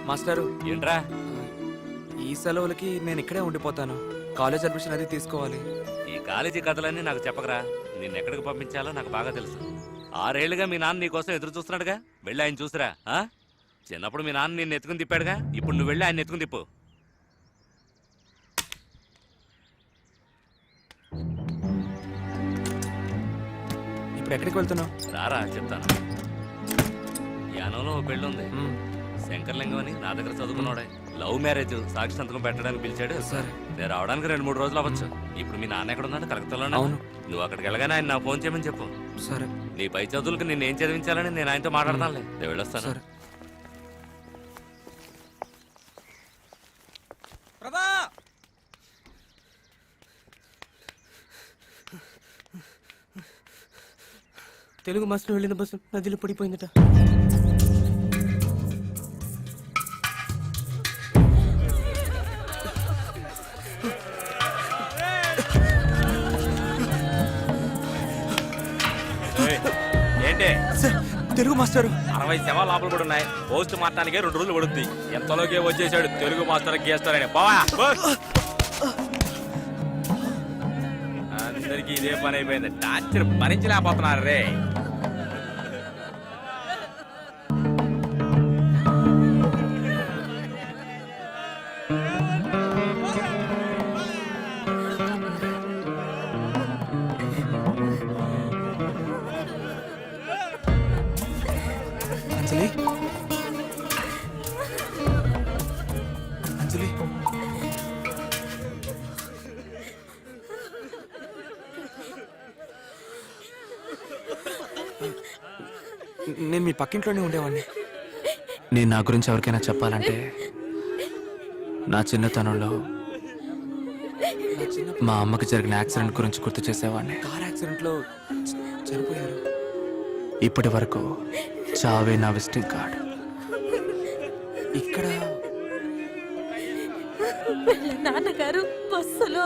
మాస్టారు ఏంట్రా? ఈ సెలవులకి నేను ఇక్కడే ఉండిపోతాను. కాలేజ్ అడ్మిషన్ అది తీసుకోవాలి. ఈ కాలేజీ కథలన్నీ నాకు చెప్పకరా. నిన్ను ఎక్కడికి పంపించాలో నాకు బాగా తెలుసు. 6 ఏళ్లుగా మీ నాన్న నీ కోసం ఎదురు చూస్తున్నాడుగా. వెళ్ళి ఆయన చూసిరా. చిన్నప్పుడు మీ నాన్న నిన్ను ఎత్తుకుని తిప్పాడుగా. ఇప్పుడు నువ్వు వెళ్ళి ఆయన ఎత్తుకుని తిప్పు. ఇప్పుడు ఎక్కడికి వెళ్తున్నావు? రారా చెప్తాను. యానంలో ఓ పెళ్ళి ఉంది. శంకర్లింగం అని నా దగ్గర చదువుకున్నాడే. లవ్ మ్యారేజ్ సాక్షి సంతకం పెట్టడానికి పిలిచాడు. సరే, నేను రావడానికి 2-3 రోజులు అవ్వచ్చు. ఇప్పుడు మీ నాన్న ఎక్కడ ఉన్నాడు? కలకత్తాలోనే. అవును. నువ్వు అక్కడికి వెళ్ళగానే ఆయన నా ఫోన్ చేయమని చెప్పు. సరే. నీ పై చదువులకు నిన్ను ఏం చదివించాలని నేను ఆయనతో మాట్లాడతానులే. నేను వెళ్ళొస్తాను. సరే. తెలుగు మాస్టర్ వెళ్ళిన బస్సు నదిలో పడిపోయిందట. ఏంటి తెలుగు మాస్టర్ 60 శవాల లోపల కూడా ఉన్నాయి. పోస్ట్ మార్టానికే 2 రోజులు పడుద్ది. ఎంతలోకే వచ్చేసాడు తెలుగు మాస్టర్ గీస్తారని. బావా అందరికి ఇదే పని అయిపోయింది. టార్చర్ భరించలేకపోతున్నారు రే. అంజలి, అంజలి, నేను మీ పక్కింట్లోనే ఉండేవాడిని. నేను నా గురించి ఎవరికైనా చెప్పాలంటే నా చిన్నతనంలో మా అమ్మకి జరిగిన యాక్సిడెంట్ గురించి గుర్తు చేసేవాడిని. కార్ యాక్సిడెంట్లో చనిపోయారు. ఇప్పటి వరకు చావే నా విజిటింగ్ కార్డ్. ఇక్కడ నాన్నగారు బస్సులో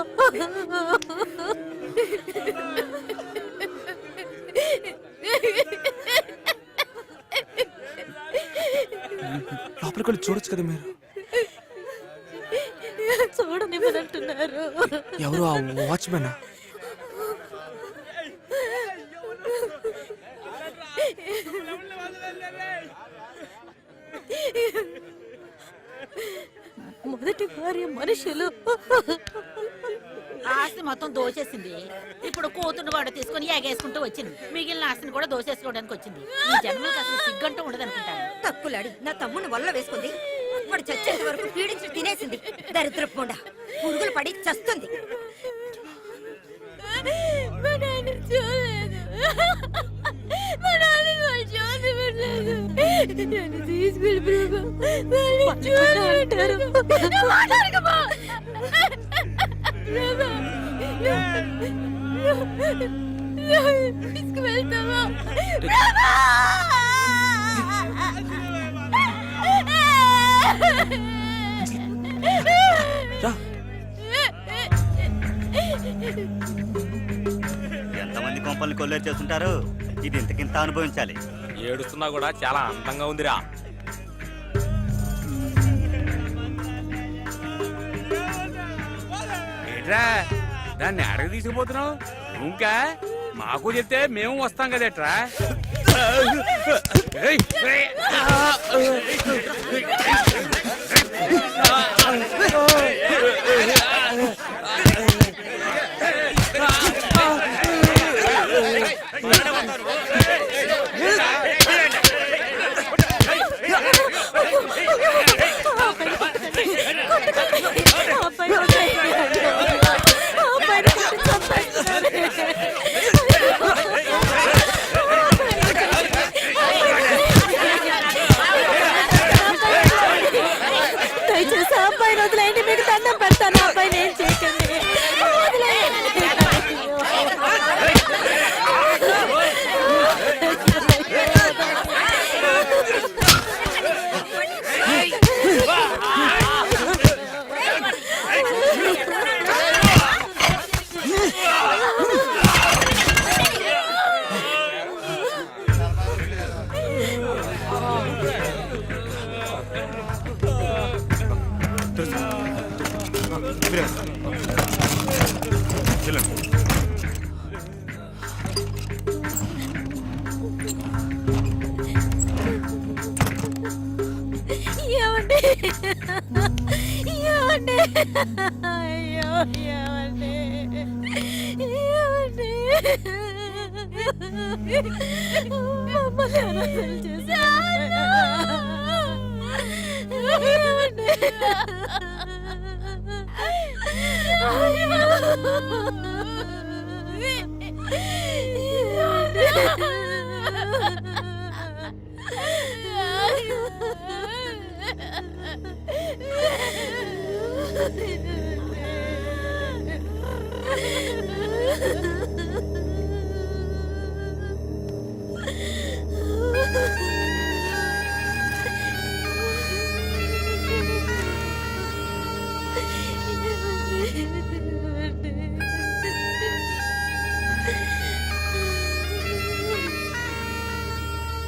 లోపలికి వెళ్ళి చూడొచ్చు కదా మీరు. చూడనివ్వనంటున్నారు. ఎవరు? ఆ వాచ్మెనా? మొదటి భార్య మనుషులు ఆస్తి మొత్తం దోచేసింది. ఇప్పుడు కూతురు వాడు తీసుకుని ఎగేసుకుంటూ వచ్చింది. మిగిలిన ఆస్తిని కూడా దోచేసుకోవడానికి వచ్చింది. ఈ జన్మలకు అసలు సిగ్గంటూ ఉండదనుకుంటాను. తక్కులాడి నా తమ్ముని వల్ల వేసుకుంది. వాడు చచ్చేంత వరకు పీడించి తినేసింది. దరిద్రపోండా పురుగులు పడి చస్తుంది. తీసుకెళ్ళి తీసుకువెళ్తావా? ఎంతమంది కొంపల్ని కొల్లేరు చేస్తుంటారు. ఇది ఇంతకింత అనుభవించాలి. ఏడుస్తున్నా కూడా చాలా అందంగా ఉందిరా. ఏట్రా దాన్ని అడగ తీసుకుపోతున్నావు? ఇంకా మాకు చెప్తే మేము వస్తాం కదేట్రా. దయచేసి అబ్బాయి వదిలేయండి. మీకు దండం పెడతాను. అబ్బాయి నేను చేయకండి. చెల్లండి. ఏమండి ఏమండి అయ్యో ఏమండి ఏమండి మమ్మల్ని అనాథలు చేశారు. ఏమండి?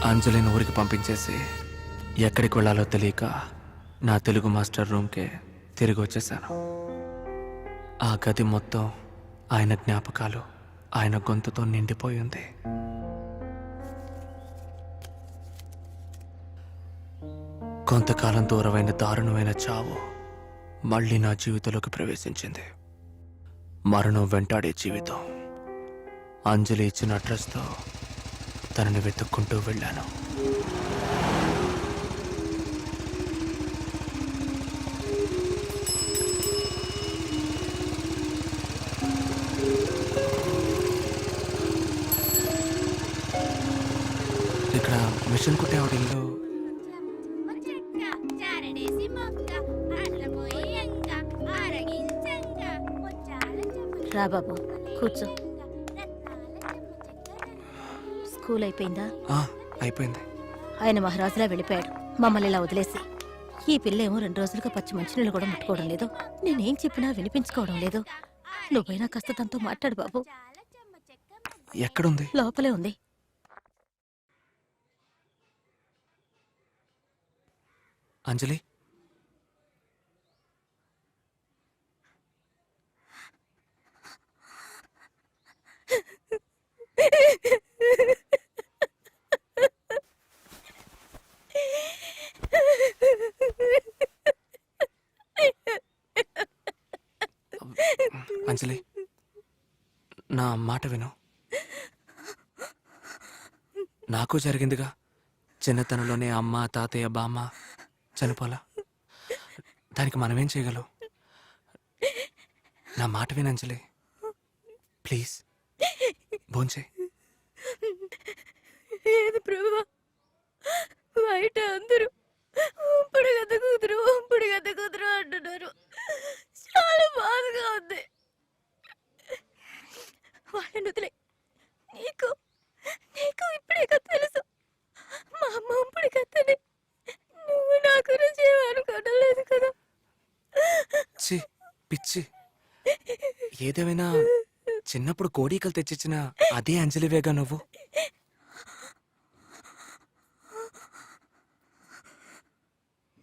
అంజలిని ఊరికి పంపించేసి ఎక్కడికి వెళ్ళాలో తెలియక నా తెలుగు మాస్టర్ రూమ్కే తిరిగి వచ్చేసాను. ఆ గది మొత్తం ఆయన జ్ఞాపకాలు, ఆయన గొంతుతో నిండిపోయి ఉంది. కొంతకాలం దూరమైన దారుణమైన చావు మళ్ళీ నా జీవితంలోకి ప్రవేశించింది. మరణం వెంటాడే జీవితం. అంజలి ఇచ్చిన అడ్రస్తో తనని వెతుక్కుంటూ వెళ్ళాను. ఇక్కడ మిషన్ కుట్టేవాడి ఇల్లు. రా బాబు కూర్చో. స్కూల్ అయిపోయిందా? అయిపోయింది. ఆయన మహారాజులా వెళ్ళిపోయాడు మమ్మల్ని ఇలా వదిలేసి. ఈ పిల్ల ఏమో 2 రోజులుగా పచ్చి మంచినీళ్ళు కూడా ముట్టుకోవడం లేదు. నేనేం చెప్పినా వినిపించుకోవడం లేదు. నువ్వైనా కాస్త తనతో మాట్లాడు బాబు. ఎక్కడుంది? లోపలే ఉంది. అంజలి, అంజలి, నా మాట విను. నాకు జరిగిందిగా. చిన్నతనంలోనే అమ్మ, తాతయ్య, బామ్మ చనిపోలా. దానికి మనమేం చేయగలం? నా మాట విను అంజలి, ప్లీజ్. భోంచే. ఏది ప్రభువా, బయట అందరూ ఉంపుడు గద్ద కూతురు అంటున్నారు. చాలా బాధగా ఉంది. వాళ్ళని వదిలే. నీకు ఇప్పుడే కదా తెలుసు. మా అమ్మ ఉంపుడు గద్దని. నువ్వు నా గురించి ఏమనుకోవడం లేదు కదా. ఛీ, పిచ్చి. ఏదేమైనా చిన్నప్పుడు కోడీకలు తెచ్చిచ్చిన అదే అంజలివేగా నువ్వు.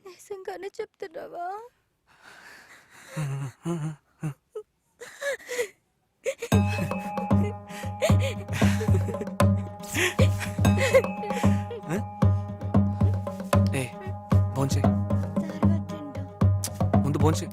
నిజంగానే చెప్తున్నావా? ఏ భోంచే, ముందు భోంచే.